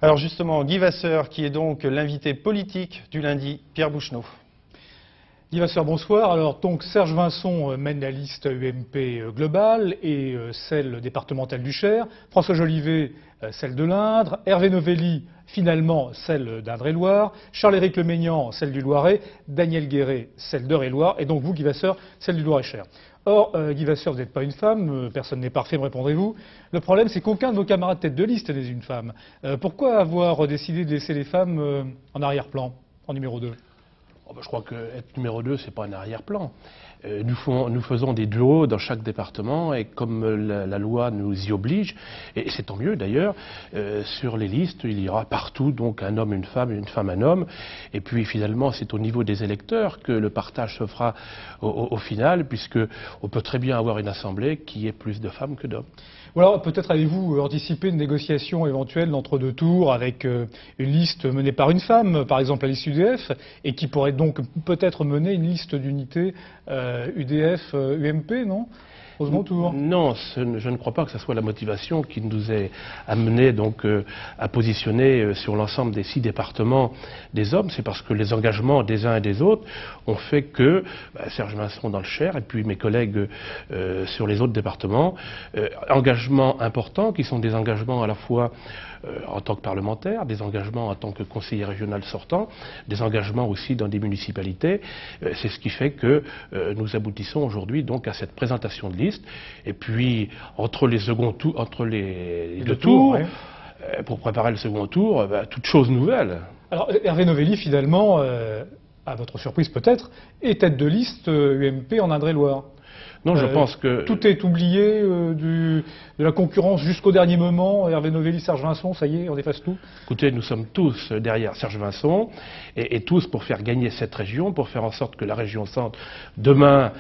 Alors justement, Guy Vasseur, qui est donc l'invité politique du lundi, Pierre Bouchenot. Guy Vasseur, bonsoir. Alors, donc, Serge Vincent mène la liste UMP globale et celle départementale du Cher. François Jolivet, celle de l'Indre. Hervé Novelli, finalement, celle d'Indre-et-Loire. Charles-Éric Leménian, celle du Loiret. Daniel Guéret, celle d'Eure-et-Loire. Et donc, vous, Guy Vasseur, celle du Loir-et-Cher. Or, Guy Vasseur, vous n'êtes pas une femme, personne n'est parfait, me répondrez-vous. Le problème, c'est qu'aucun de vos camarades tête de liste n'est une femme. Pourquoi avoir décidé de laisser les femmes en arrière-plan, en numéro 2 ? Oh ben, je crois qu'être numéro 2, c'est pas un arrière-plan. Nous faisons des duos dans chaque département et comme la loi nous y oblige, et c'est tant mieux d'ailleurs, sur les listes, il y aura partout donc un homme, une femme, un homme. Et puis finalement, c'est au niveau des électeurs que le partage se fera au final, puisque on peut très bien avoir une assemblée qui ait plus de femmes que d'hommes. Ou alors peut-être avez-vous anticipé une négociation éventuelle d'entre deux tours avec une liste menée par une femme, par exemple la liste UDF, et qui pourrait donc peut-être mener une liste d'unité UDF-UMP, non ? Au second tour. Non, je ne crois pas que ce soit la motivation qui nous ait amené donc à positionner sur l'ensemble des 6 départements des hommes. C'est parce que les engagements des uns et des autres ont fait que Serge Vincent dans le Cher et puis mes collègues sur les autres départements, engagements importants qui sont des engagements à la fois en tant que parlementaire, des engagements en tant que conseiller régional sortant, des engagements aussi dans des municipalités. C'est ce qui fait que nous aboutissons aujourd'hui donc à cette présentation de liste. Et puis entre les deux tours, ouais. Pour préparer le second tour, toute chose nouvelle. Alors Hervé Novelli finalement, à votre surprise peut-être, est tête de liste UMP en Indre-et-Loire. Non, je pense que... Tout est oublié de la concurrence jusqu'au dernier moment. Hervé Novelli, Serge Vincent, ça y est, on efface tout. Écoutez, nous sommes tous derrière Serge Vincent et tous pour faire gagner cette région, pour faire en sorte que la région centre, demain,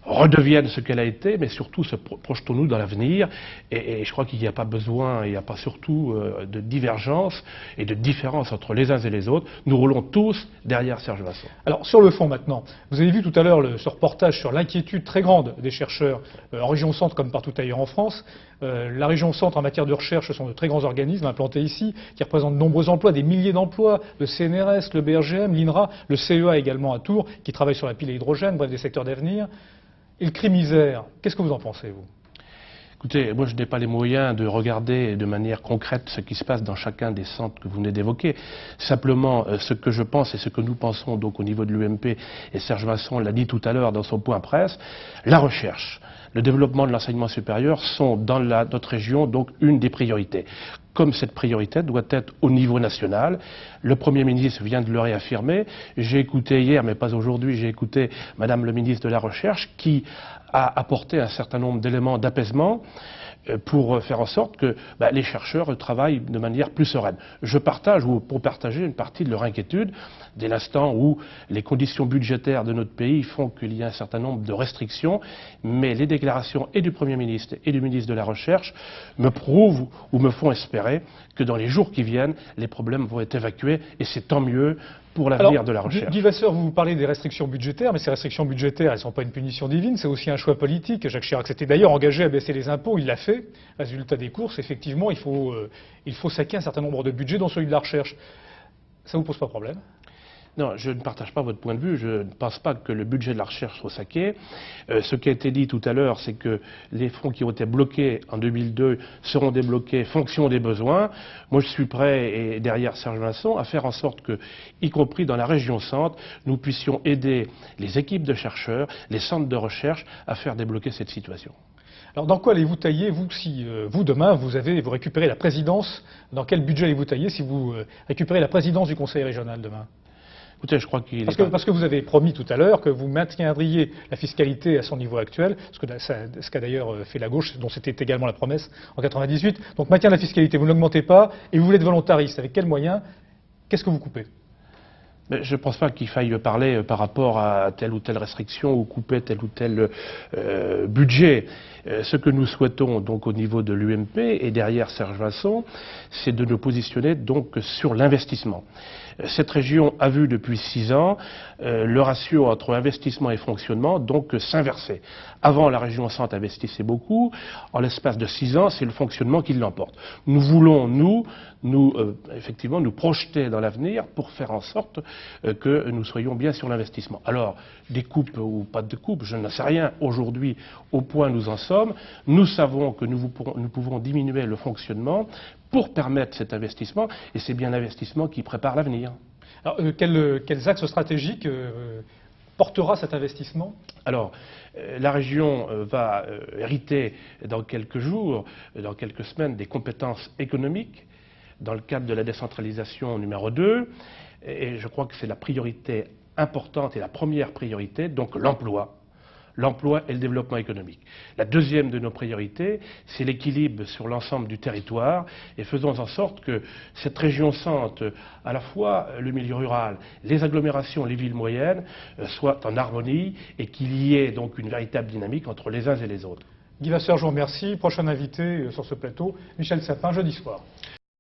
redevienne ce qu'elle a été, mais surtout projetons-nous dans l'avenir. Et je crois qu'il n'y a pas besoin, il n'y a pas surtout de divergence et de différence entre les uns et les autres. Nous roulons tous derrière Serge Vincent. Alors sur le fond maintenant, vous avez vu tout à l'heure ce reportage sur l'inquiétude très grande des chercheurs en région centre comme partout ailleurs en France. La région centre en matière de recherche, ce sont de très grands organismes implantés ici, qui représentent de nombreux emplois, des milliers d'emplois, le CNRS, le BRGM, l'INRA, le CEA également à Tours, qui travaille sur la pile à hydrogène, bref des secteurs d'avenir. Et le cri misère, qu'est-ce que vous en pensez, vous ? Écoutez, moi je n'ai pas les moyens de regarder de manière concrète ce qui se passe dans chacun des centres que vous venez d'évoquer. Simplement, ce que je pense et ce que nous pensons donc au niveau de l'UMP, et Serge Vincent l'a dit tout à l'heure dans son point presse, la recherche, le développement de l'enseignement supérieur sont dans notre région donc une des priorités. Comme cette priorité doit être au niveau national. Le Premier ministre vient de le réaffirmer. J'ai écouté hier, mais pas aujourd'hui, j'ai écouté Madame le ministre de la Recherche qui a apporté un certain nombre d'éléments d'apaisement pour faire en sorte que les chercheurs travaillent de manière plus sereine. Je partage, ou pour partager une partie de leur inquiétude, dès l'instant où les conditions budgétaires de notre pays font qu'il y a un certain nombre de restrictions, mais les déclarations et du Premier ministre et du ministre de la Recherche me prouvent ou me font espérer que dans les jours qui viennent, les problèmes vont être évacués, et c'est tant mieux pour l'avenir de la recherche. Guy Vasseur, vous parlez des restrictions budgétaires, mais ces restrictions budgétaires, elles ne sont pas une punition divine, c'est aussi un choix politique. Jacques Chirac s'était d'ailleurs engagé à baisser les impôts, il l'a fait. Résultat des courses, effectivement, il faut saquer un certain nombre de budgets, dont celui de la recherche. Ça ne vous pose pas problème ? Non, je ne partage pas votre point de vue. Je ne pense pas que le budget de la recherche soit saqué. Ce qui a été dit tout à l'heure, c'est que les fonds qui ont été bloqués en 2002 seront débloqués fonction des besoins. Moi, je suis prêt, et derrière Serge Vincent, à faire en sorte que, y compris dans la région centre, nous puissions aider les équipes de chercheurs, les centres de recherche à faire débloquer cette situation. Alors dans quoi allez-vous tailler, vous, si vous, demain, vous récupérez la présidence, dans quel budget allez-vous tailler si vous récupérez la présidence du Conseil régional demain ? Écoutez, je crois qu'il parce que vous avez promis tout à l'heure que vous maintiendriez la fiscalité à son niveau actuel, ce qu'a d'ailleurs fait la gauche, dont c'était également la promesse en 98. Donc maintien de la fiscalité, vous ne l'augmentez pas et vous voulez être volontariste. Avec quels moyens ? Qu'est-ce que vous coupez ? Mais je ne pense pas qu'il faille parler par rapport à telle ou telle restriction ou couper tel ou tel budget. Ce que nous souhaitons donc au niveau de l'UMP et derrière Serge Vincent, c'est de nous positionner donc sur l'investissement. Cette région a vu depuis 6 ans le ratio entre investissement et fonctionnement donc s'inverser. Avant, la région centre investissait beaucoup. En l'espace de 6 ans, c'est le fonctionnement qui l'emporte. Nous voulons, effectivement, nous projeter dans l'avenir pour faire en sorte que nous soyons bien sur l'investissement. Alors, des coupes ou pas de coupes, je ne sais rien. Aujourd'hui, au point où nous en sommes, nous savons que nous pouvons diminuer le fonctionnement pour permettre cet investissement, et c'est bien l'investissement qui prépare l'avenir. Alors, quels axes stratégiques portera cet investissement? Alors, la région va hériter dans quelques jours, dans quelques semaines, des compétences économiques dans le cadre de la décentralisation numéro 2, et je crois que c'est la priorité importante et la première priorité, donc l'emploi. L'emploi et le développement économique. La deuxième de nos priorités, c'est l'équilibre sur l'ensemble du territoire, et faisons en sorte que cette région centre, à la fois le milieu rural, les agglomérations, les villes moyennes, soient en harmonie et qu'il y ait donc une véritable dynamique entre les uns et les autres. Guy Vasseur, je vous remercie. Prochain invité sur ce plateau, Michel Sapin, jeudi soir.